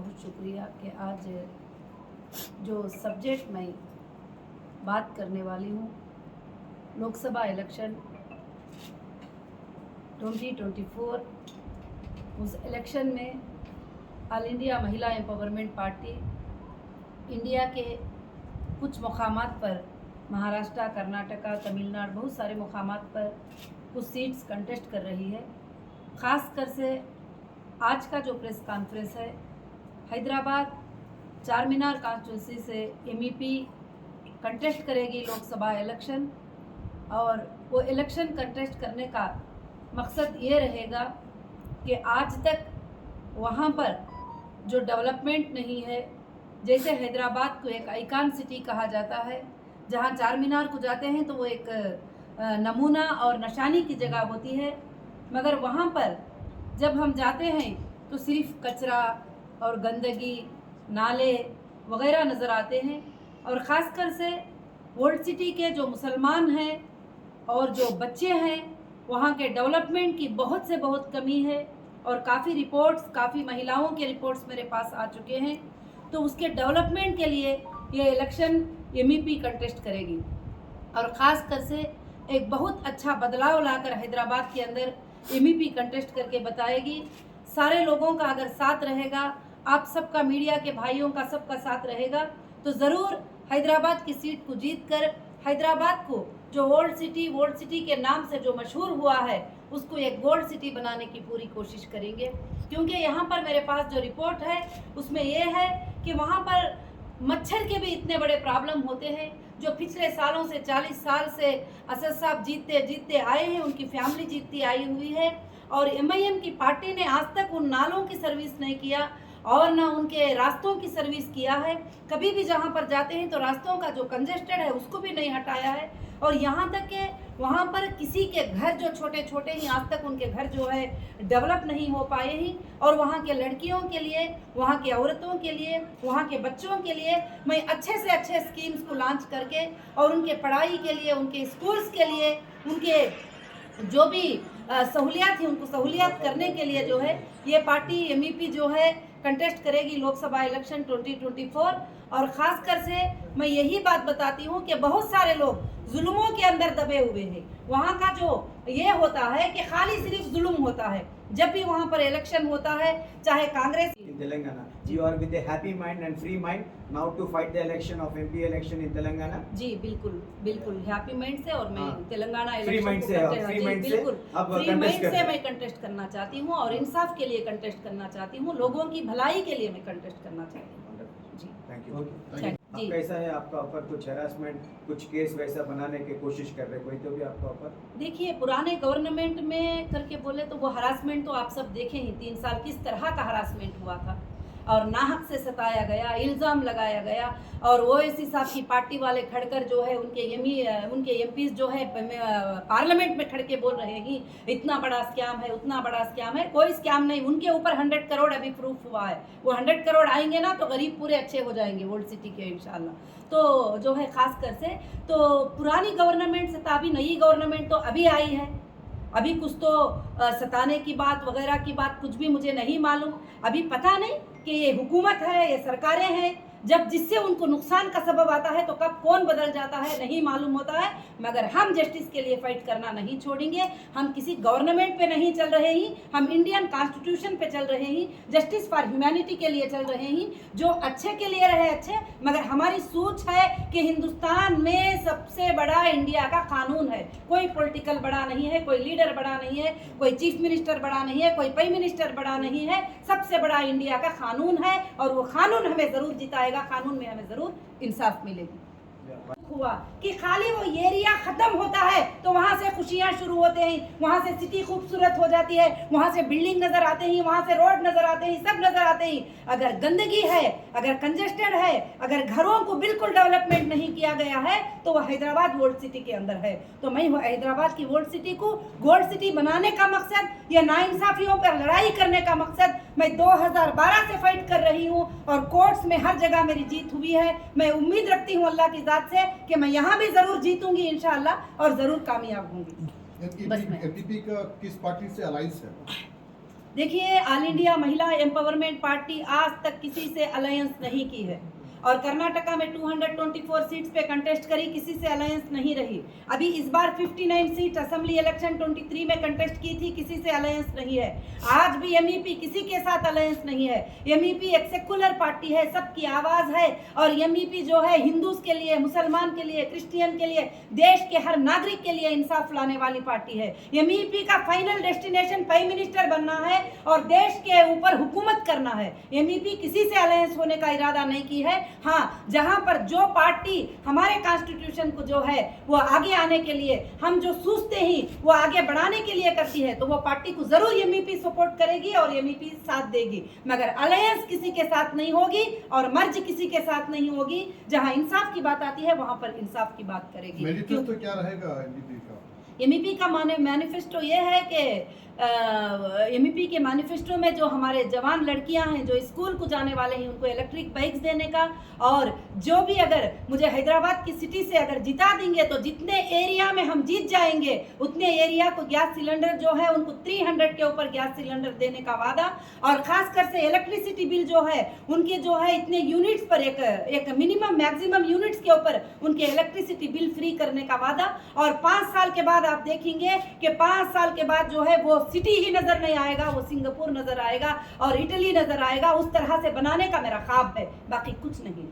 बहुत शुक्रिया कि आज जो सब्जेक्ट मैं बात करने वाली हूँ, लोकसभा इलेक्शन 2024, उस इलेक्शन में ऑल इंडिया महिला एम्पावरमेंट पार्टी इंडिया के कुछ मकामात पर, महाराष्ट्र, कर्नाटका, तमिलनाडु, बहुत सारे मकामात पर कुछ सीट्स कंटेस्ट कर रही है। ख़ास कर से आज का जो प्रेस कॉन्फ्रेंस है, हैदराबाद चार मीनार कॉन्स्टिट्यूंसी से MEP कंटेस्ट करेगी लोकसभा इलेक्शन, और वो इलेक्शन कंटेस्ट करने का मकसद ये रहेगा कि आज तक वहाँ पर जो डेवलपमेंट नहीं है, जैसे हैदराबाद को एक आइकॉन सिटी कहा जाता है, जहाँ चार मीनार को जाते हैं तो वो एक नमूना और निशानी की जगह होती है, मगर वहाँ पर जब हम जाते हैं तो सिर्फ कचरा और गंदगी, नाले वगैरह नज़र आते हैं। और ख़ासकर से ओल्ड सिटी के जो मुसलमान हैं और जो बच्चे हैं, वहाँ के डेवलपमेंट की बहुत से बहुत कमी है। और काफ़ी रिपोर्ट्स, काफ़ी महिलाओं के रिपोर्ट्स मेरे पास आ चुके हैं। तो उसके डेवलपमेंट के लिए ये इलेक्शन MEP कंटेस्ट करेगी, और ख़ास कर से एक बहुत अच्छा बदलाव लाकर हैदराबाद के अंदर MEP कंटेस्ट करके बताएगी। सारे लोगों का अगर साथ रहेगा, आप सबका, मीडिया के भाइयों का, सबका साथ रहेगा, तो ज़रूर हैदराबाद की सीट को जीत कर हैदराबाद को, जो ओल्ड सिटी के नाम से जो मशहूर हुआ है, उसको एक गोल्ड सिटी बनाने की पूरी कोशिश करेंगे। क्योंकि यहाँ पर मेरे पास जो रिपोर्ट है उसमें ये है कि वहाँ पर मच्छर के भी इतने बड़े प्रॉब्लम होते हैं, जो पिछले सालों से 40 साल से असद साहब जीतते जीतते आए हैं, उनकी फैमिली जीतती आई हुई है, और MIM की पार्टी ने आज तक उन नालों की सर्विस नहीं किया और ना उनके रास्तों की सर्विस किया है। कभी भी जहाँ पर जाते हैं तो रास्तों का जो कंजेस्टेड है उसको भी नहीं हटाया है। और यहाँ तक कि वहाँ पर किसी के घर जो छोटे छोटे ही, आज तक उनके घर जो है डेवलप नहीं हो पाए ही। और वहाँ के लड़कियों के लिए, वहाँ की औरतों के लिए, वहाँ के बच्चों के लिए मैं अच्छे से अच्छे स्कीम्स को लॉन्च करके, और उनके पढ़ाई के लिए, उनके स्कूल्स के लिए, उनके जो भी सहूलियात थी उनको सहूलियात करने के लिए जो है ये पार्टी MEP जो है कंटेस्ट करेगी लोकसभा इलेक्शन 2024। और ख़ास कर से मैं यही बात बताती हूँ कि बहुत सारे लोग जुल्मों के अंदर दबे हुए हैं। वहाँ का जो ये होता है कि खाली सिर्फ जुल्म होता है। जब भी वहाँ पर इलेक्शन होता है, चाहे Congress in Telangana, you are with a happy mind and free mind now to fight the election of MP election in Telangana. जी बिल्कुल बिल्कुल हैप्पी माइंड से, और मैं तेलंगाना फ्री माइंड से, बिल्कुल अब फ्री माइंड से मैं कंटेस्ट करना चाहती हूँ, और इंसाफ के लिए कंटेस्ट करना चाहती हूँ, लोगों की भलाई के लिए मैं कंटेस्ट करना चाहती हूँ। जी थैंक यू। जी। कैसा है आपका ऊपर कुछ हैरासमेंट, कुछ केस वैसा बनाने की कोशिश कर रहे कोई तो भी आपका ऊपर? देखिए, पुराने गवर्नमेंट में करके बोले तो वो हरासमेंट तो आप सब देखे ही, 3 साल किस तरह का हरासमेंट हुआ था, और नाहक से सताया गया, इल्ज़ाम लगाया गया। और ओवैसी साहब की पार्टी वाले खड़कर जो है उनके MPs जो है पार्लियामेंट में खड़ के बोल रहे हैं इतना बड़ा स्कैम है, उतना बड़ा स्कैम है। कोई स्कैम नहीं, उनके ऊपर 100 करोड़ अभी प्रूफ हुआ है। वो 100 करोड़ आएंगे ना तो गरीब पूरे अच्छे हो जाएंगे ओल्ड सिटी के इंशाल्लाह। तो जो है ख़ास कर से तो पुरानी गवर्नमेंट से अभी नई गवर्नमेंट तो अभी आई है, अभी कुछ तो सताने की बात वगैरह की बात कुछ भी मुझे नहीं मालूम। अभी पता नहीं कि ये हुकूमत है, ये सरकारें हैं, जब जिससे उनको नुकसान का सबब आता है तो कब कौन बदल जाता है नहीं मालूम होता है। मगर हम जस्टिस के लिए फाइट करना नहीं छोड़ेंगे। हम किसी गवर्नमेंट पे नहीं चल रहे हैं, हम इंडियन कॉन्स्टिट्यूशन पे चल रहे हैं, जस्टिस फॉर ह्यूमैनिटी के लिए चल रहे हैं, जो अच्छे के लिए रहे अच्छे। मगर हमारी सोच है कि हिंदुस्तान में सबसे बड़ा इंडिया का कानून है। कोई पॉलिटिकल बड़ा नहीं है, कोई लीडर बड़ा नहीं है, कोई चीफ मिनिस्टर बड़ा नहीं है, कोई प्राइम मिनिस्टर बड़ा नहीं है। सबसे बड़ा इंडिया का कानून है, और वो कानून हमें ज़रूर जिताएगा, कानून में हमें ज़रूर इंसाफ मिलेगी। हुआ कि खाली वो एरिया खत्म होता है तो वहाँ से खुशियाँ शुरू होते हैं, वहाँ से सिटी खूबसूरत हो जाती है, वहाँ से बिल्डिंग नज़र आते हैं, वहाँ से रोड नज़र आते हैं, सब नज़र आते हैं। अगर गंदगी है, अगर कंजेस्टेड है, अगर घरों को बिल्कुल डेवलपमेंट नहीं किया गया है तो वह हैदराबाद गोल्ड सिटी के अंदर है। तो मैं हैदराबाद की गोल्ड सिटी को गोल्ड सिटी बनाने का मकसद, या नाइंसाफियों पर लड़ाई करने का मकसद मैं 2012 से फाइट कर रही हूँ, और कोर्ट्स में हर जगह मेरी जीत हुई है। मैं उम्मीद रखती हूँ अल्लाह की ज़ात से कि मैं यहाँ भी ज़रूर जीतूंगी इंशाअल्लाह, और ज़रूर कामयाब होंगी। एमपीपी का किस पार्टी से अलायंस है? देखिए, ऑल इंडिया महिला एम्पावरमेंट पार्टी आज तक किसी से अलायंस नहीं की है और कर्नाटका में 224 सीट्स पे कंटेस्ट करी, किसी से अलायंस नहीं रही। अभी इस बार 59 सीट असेंबली इलेक्शन 23 में कंटेस्ट की थी, किसी से अलायंस नहीं है। आज भी एमईपी किसी के साथ अलायंस नहीं है। एमईपी एक सेकुलर पार्टी है, सबकी आवाज है और एमईपी जो है हिंदूज के लिए, मुसलमान के लिए, क्रिश्चियन के लिए, देश के हर नागरिक के लिए इंसाफ लाने वाली पार्टी है। एमईपी का फाइनल डेस्टिनेशन प्राइम मिनिस्टर बनना है और देश के ऊपर हुकूमत करना है। एमईपी किसी से अलायंस होने का इरादा नहीं की है। हाँ, जहां पर जो पार्टी हमारे कॉन्स्टिट्यूशन को जो है वो आगे आने के लिए, हम जो सोचते हैं वो आगे बढ़ाने के लिए करती है, तो वो पार्टी को जरूर एमईपी सपोर्ट करेगी और एमईपी साथ देगी, मगर अलायंस किसी के साथ नहीं होगी और मर्ज किसी के साथ नहीं होगी। जहां इंसाफ की बात आती है वहां पर इंसाफ की बात करेगी। मैनिफेस्टो क्या रहेगा एमईपी का? एमईपी का मैनिफेस्टो ये है कि एमईपी के मैनिफेस्टो में जो हमारे जवान लड़कियां हैं जो स्कूल को जाने वाले हैं उनको इलेक्ट्रिक बाइक्स देने का, और जो भी अगर मुझे हैदराबाद की सिटी से अगर जिता देंगे तो जितने एरिया में हम जीत जाएंगे उतने एरिया को गैस सिलेंडर जो है उनको 300 के ऊपर गैस सिलेंडर देने का वादा, और खासकर से इलेक्ट्रिसिटी बिल जो है उनके जो है इतने यूनिट्स पर एक मिनिमम मैक्सिमम यूनिट्स के ऊपर उनके इलेक्ट्रिसिटी बिल फ्री करने का वादा। और 5 साल के बाद आप देखेंगे कि 5 साल के बाद जो है वो सिटी ही नजर नहीं आएगा, वो सिंगापुर नजर आएगा और इटली नजर आएगा। उस तरह से बनाने का मेरा ख्वाब है, बाकी कुछ नहीं।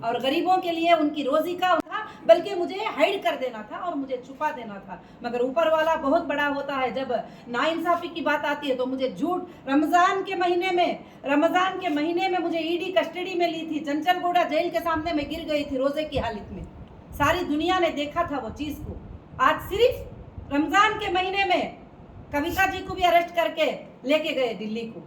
और गरीबों के लिए उनकी रोजी का था, बल्कि मुझे हाइड कर देना था और मुझे छुपा देना था, मगर ऊपर वाला बहुत बड़ा होता है। जब नाइंसाफी की बात आती है तो मुझे झूठ रमजान के महीने में मुझे ईडी कस्टडी में ली थी, चंचलगौड़ा जेल के सामने मैं गिर गई थी रोजे की हालत में। सारी दुनिया ने देखा था वो चीज को। आज सिर्फ रमजान के महीने में कविता जी को भी अरेस्ट करके लेके गए दिल्ली को।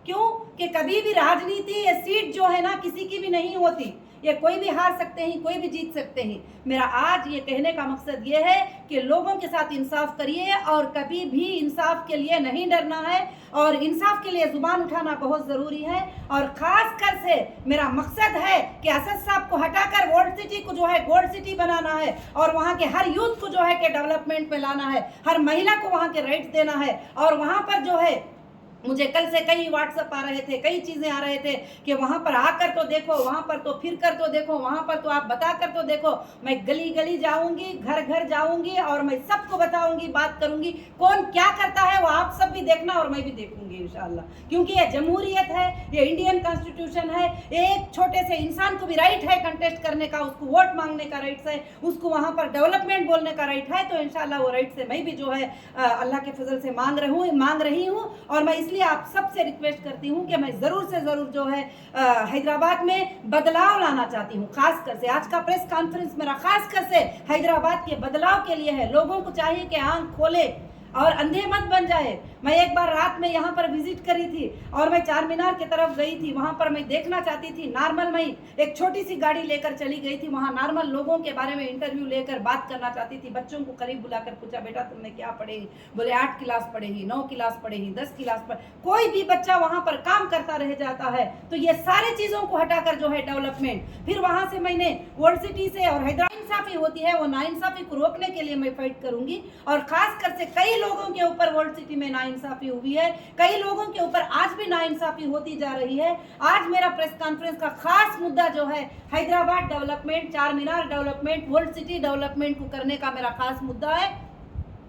क्यों? कि कभी भी राजनीति ये सीट जो है ना किसी की भी नहीं होती, ये कोई भी हार सकते हैं, कोई भी जीत सकते हैं। मेरा आज ये कहने का मकसद ये है कि लोगों के साथ इंसाफ करिए और कभी भी इंसाफ के लिए नहीं डरना है, और इंसाफ के लिए जुबान उठाना बहुत ज़रूरी है। और ख़ास कर से मेरा मकसद है कि असद साहब को हटाकर वर्ल्ड सिटी को जो है गोल्ड सिटी बनाना है और वहाँ के हर यूथ को जो है कि डेवलपमेंट में लाना है, हर महिला को वहाँ के राइट्स देना है। और वहाँ पर जो है मुझे कल से कई व्हाट्सएप आ रहे थे, कई चीज़ें आ रहे थे कि वहाँ पर आकर तो देखो, वहाँ पर तो फिर कर तो देखो, वहाँ पर तो आप बता कर तो देखो। मैं गली गली जाऊँगी, घर घर जाऊँगी और मैं सबको बताऊँगी, बात करूँगी, कौन क्या करता है वो आप सब भी देखना और मैं भी देखूँगी इंशाल्लाह। क्योंकि ये जमहूरियत है, ये इंडियन कॉन्स्टिट्यूशन है। एक छोटे से इंसान को भी राइट है कंटेस्ट करने का, उसको वोट मांगने का राइट है, उसको वहाँ पर डेवलपमेंट बोलने का राइट है। तो इंशाल्लाह वो राइट से मैं भी जो है अल्लाह के फजल से मांग रही हूँ। और मैं इसलिए आप सबसे रिक्वेस्ट करती हूँ कि मैं ज़रूर से ज़रूर जो है हैदराबाद में बदलाव लाना चाहती हूँ। खासकर से आज का प्रेस कॉन्फ्रेंस मेरा खासकर से हैदराबाद के बदलाव के लिए है। लोगों को चाहिए कि आंख खोले और अंधे मत बन जाए। मैं एक बार रात में यहाँ पर विजिट करी थी और मैं चार मीनार की तरफ गई थी, वहाँ पर मैं देखना चाहती थी नॉर्मल, मैं एक छोटी सी गाड़ी लेकर चली गई थी, वहाँ नॉर्मल लोगों के बारे में इंटरव्यू लेकर बात करना चाहती थी। बच्चों को करीब बुलाकर पूछा, बेटा तुमने क्या पढ़ेगी? बोले 8 क्लास पढ़ेगी, 9 क्लास पढ़ेगी, 10 क्लास पढ़। कोई भी बच्चा वहाँ पर काम करता रह जाता है। तो ये सारी चीज़ों को हटाकर जो है डेवलपमेंट, फिर वहाँ से मैंने वर्ल्ड सिटी से और हैदराबाद नाइंसाफी होती है वो नाइंसाफी को रोकने के लिए मैं फाइट करूंगी। और खासकर से कई लोगों के ऊपर वर्ल्ड सिटी में नाइंसाफी हुई है, कई लोगों के ऊपर आज भी नाइंसाफी होती जा रही है। आज मेरा प्रेस कॉन्फ्रेंस का खास मुद्दा जो है हैदराबाद डेवलपमेंट, चार मीनार डेवलपमेंट, वर्ल्ड सिटी डेवलपमेंट को करने का मेरा खास मुद्दा है।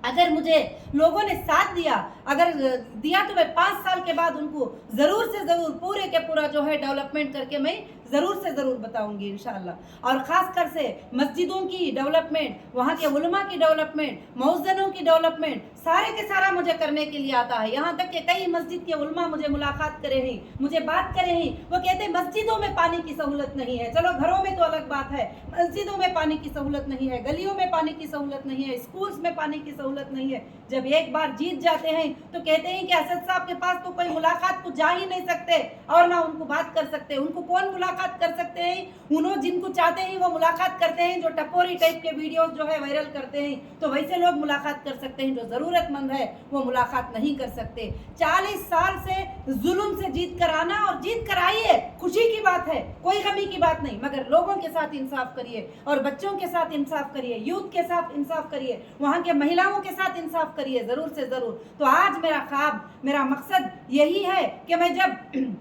अगर मुझे लोगों ने साथ दिया, अगर दिया तो मैं 5 साल के बाद उनको ज़रूर से ज़रूर पूरे के पूरा जो है डेवलपमेंट करके मैं ज़रूर से ज़रूर बताऊंगी इंशाल्लाह। और ख़ासकर से मस्जिदों की डेवलपमेंट, वहाँ के उलमा की डेवलपमेंट, मौज़नों की डेवलपमेंट, सारे के सारा मुझे करने के लिए आता है। यहाँ तक कि कई मस्जिद के उलमा मुझे मुलाकात करे हैं, मुझे बात करे हैं, वो कहते हैं मस्जिदों में पानी की सहूलत नहीं है। चलो घरों में तो अलग बात है, मस्जिदों में पानी की सहूलत नहीं है, गलियों में पानी की सहूलत नहीं है, स्कूल्स में पानी की सहूलत नहीं है। जब एक बार जीत जाते हैं तो कहते हैं कि असद साहब के पास तो कोई मुलाकात को जा ही नहीं सकते और ना उनको बात कर सकते। उनको कौन मुलाकात कर सकते हैं? उन्होंने जिनको चाहते हैं वो मुलाकात करते हैं, जो टपोरी टाइप के वीडियोस जो है वायरल करते हैं, तो वैसे लोग मुलाकात कर सकते हैं। जो ज़रूरतमंद है वो मुलाकात नहीं कर सकते। 40 साल से जुल्म से जीत कर आना और जीत कर आइए, खुशी की बात है, कोई गमी की बात नहीं, मगर लोगों के साथ इंसाफ करिए और बच्चों के साथ इंसाफ करिए, यूथ के साथ इंसाफ करिए, वहाँ के महिलाओं के साथ इंसाफ करिए ज़रूर से ज़रूर। तो आज मेरा ख्वाब, मेरा मकसद यही है कि मैं जब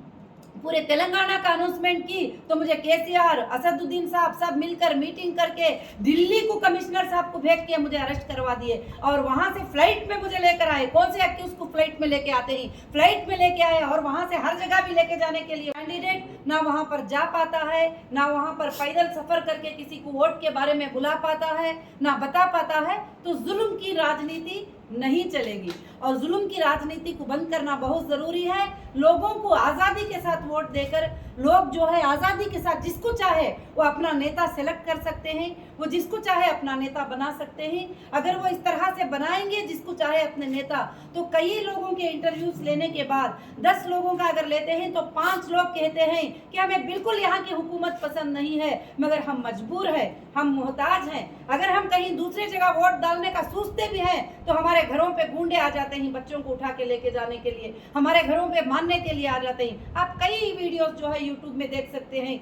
पूरे तेलंगाना का अनाउंसमेंट की तो मुझे केसीआर, असदुद्दीन साहब सब मिलकर मीटिंग करके दिल्ली को कमिश्नर साहब को भेज के मुझे अरेस्ट करवा दिए और वहां से फ्लाइट में मुझे लेकर आए। कौन से एक्यूज को फ्लाइट में लेके आते हैं, फ्लाइट में लेके आए और वहां से हर जगह भी लेके जाने के लिए कैंडिडेट ना वहां पर जा पाता है, ना वहां पर पैदल सफर करके किसी को वोट के बारे में बुला पाता है, ना बता पाता है। तो जुल्म की राजनीति नहीं चलेगी और जुल्म की राजनीति को बंद करना बहुत ज़रूरी है। लोगों को आज़ादी के साथ वोट देकर लोग जो है आज़ादी के साथ जिसको चाहे वो अपना नेता सेलेक्ट कर सकते हैं, वो जिसको चाहे अपना नेता बना सकते हैं। अगर वो इस तरह से बनाएंगे जिसको चाहे अपने नेता, तो कई लोगों के इंटरव्यूज लेने के बाद 10 लोगों का अगर लेते हैं तो 5 लोग कहते हैं कि हमें बिल्कुल यहाँ की हुकूमत पसंद नहीं है, मगर हम मजबूर हैं, हम मोहताज हैं। अगर हम कहीं दूसरी जगह वोट डालने का सोचते भी हैं तो हमारे घरों पे गुंडे आ जाते हैं बच्चों को उठा के लेके जाने के लिए, हमारे घरों पे मारने के लिए आ जाते हैं। आप कई वीडियोस जो है यूट्यूब में देख सकते हैं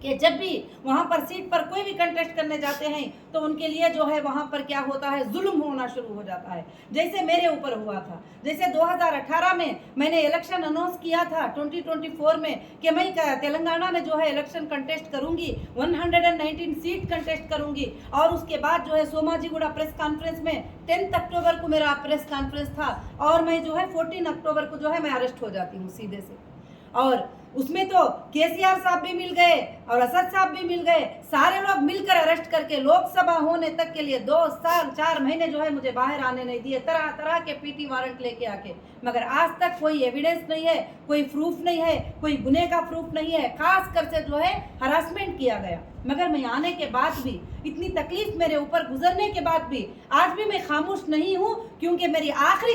कि जब भी वहाँ पर सीट पर कोई भी कंटेस्ट करने जाते हैं तो उनके लिए जो है वहाँ पर क्या होता है, जुल्म होना शुरू हो जाता है। जैसे मेरे ऊपर हुआ था, जैसे 2018 में मैंने इलेक्शन अनाउंस किया था 2024 में कि मैं तेलंगाना में जो है इलेक्शन कंटेस्ट करूंगी, 119 सीट कंटेस्ट करूंगी। और उसके बाद जो है सोमाजीगुड़ा प्रेस कॉन्फ्रेंस में 10 अक्टूबर को मेरा प्रेस कॉन्फ्रेंस था और मैं जो है 14 अक्टूबर को जो है मैं अरेस्ट हो जाती हूँ सीधे से। और उसमें तो केसीआर साहब भी मिल गए और असद साहब भी मिल गए, सारे लोग मिलकर अरेस्ट करके लोकसभा होने तक के लिए 2 साल 4 महीने जो है मुझे बाहर आने नहीं दिए, तरह तरह के पीटी वारंट लेके आके। मगर आज तक कोई एविडेंस नहीं है, कोई प्रूफ नहीं है, कोई गुने का प्रूफ नहीं है, खास कर से जो है हरासमेंट किया गया। मगर मैं आने के बाद भी, इतनी तकलीफ मेरे ऊपर गुजरने के बाद भी आज भी मैं खामोश नहीं हूँ, क्योंकि मेरी आखिरी